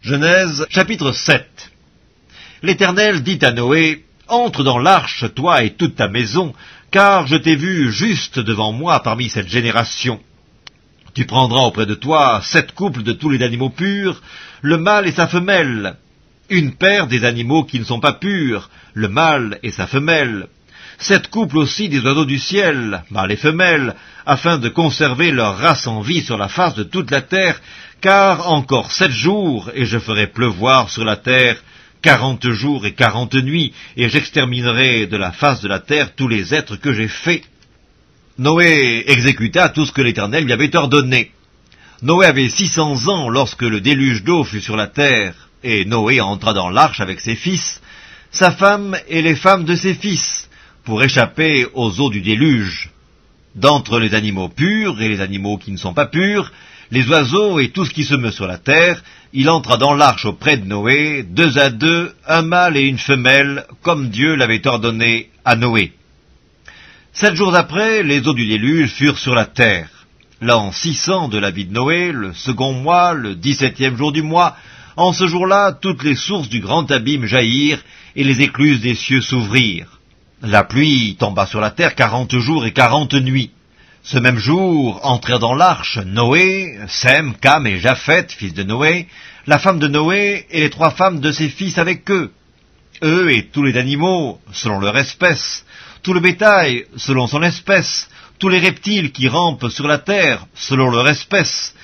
Genèse, chapitre 7. L'Éternel dit à Noé, « Entre dans l'arche, toi et toute ta maison, car je t'ai vu juste devant moi parmi cette génération. Tu prendras auprès de toi 7 couples de tous les animaux purs, le mâle et sa femelle, une paire des animaux qui ne sont pas purs, le mâle et sa femelle, 7 couples aussi des oiseaux du ciel, mâles et femelles, afin de conserver leur race en vie sur la face de toute la terre, car encore 7 jours, et je ferai pleuvoir sur la terre 40 jours et 40 nuits, et j'exterminerai de la face de la terre tous les êtres que j'ai faits. » Noé exécuta tout ce que l'Éternel lui avait ordonné. Noé avait 600 ans lorsque le déluge d'eau fut sur la terre, et Noé entra dans l'arche avec ses fils, sa femme et les femmes de ses fils, pour échapper aux eaux du déluge. D'entre les animaux purs et les animaux qui ne sont pas purs, les oiseaux et tout ce qui se meut sur la terre, il entra dans l'arche auprès de Noé, 2 à 2, un mâle et une femelle, comme Dieu l'avait ordonné à Noé. 7 jours après, les eaux du déluge furent sur la terre. L'an 600 de la vie de Noé, le second mois, le 17e jour du mois, en ce jour-là, toutes les sources du grand abîme jaillirent, et les écluses des cieux s'ouvrirent. La pluie tomba sur la terre 40 jours et 40 nuits. Ce même jour entrèrent dans l'arche Noé, Sem, Cam et Japheth, fils de Noé, la femme de Noé et les 3 femmes de ses fils avec eux. Eux et tous les animaux, selon leur espèce, tout le bétail, selon son espèce, tous les reptiles qui rampent sur la terre, selon leur espèce,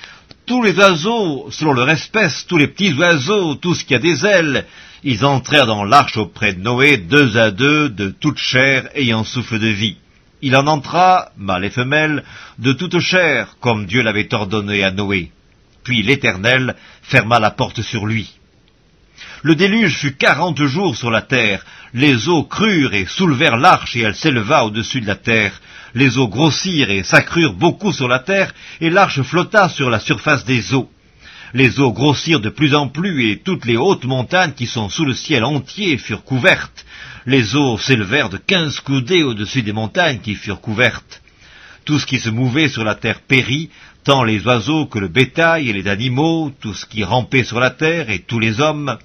tous les oiseaux, selon leur espèce, tous les petits oiseaux, tout ce qui a des ailes, ils entrèrent dans l'arche auprès de Noé 2 à 2 de toute chair ayant souffle de vie. Il en entra, mâle et femelle, de toute chair, comme Dieu l'avait ordonné à Noé. Puis l'Éternel ferma la porte sur lui. Le déluge fut 40 jours sur la terre. Les eaux crurent et soulevèrent l'arche, et elle s'éleva au-dessus de la terre. Les eaux grossirent et s'accrurent beaucoup sur la terre, et l'arche flotta sur la surface des eaux. Les eaux grossirent de plus en plus, et toutes les hautes montagnes qui sont sous le ciel entier furent couvertes. Les eaux s'élevèrent de 15 coudées au-dessus des montagnes qui furent couvertes. Tout ce qui se mouvait sur la terre périt, tant les oiseaux que le bétail et les animaux, tout ce qui rampait sur la terre et tous les hommes,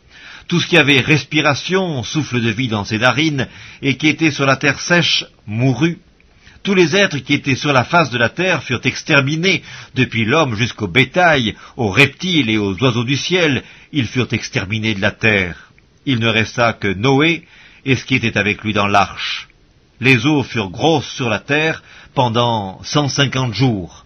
tout ce qui avait respiration, souffle de vie dans ses narines, et qui était sur la terre sèche, mourut. Tous les êtres qui étaient sur la face de la terre furent exterminés, depuis l'homme jusqu'au bétail, aux reptiles et aux oiseaux du ciel, ils furent exterminés de la terre. Il ne resta que Noé et ce qui était avec lui dans l'arche. Les eaux furent grosses sur la terre pendant 150 jours.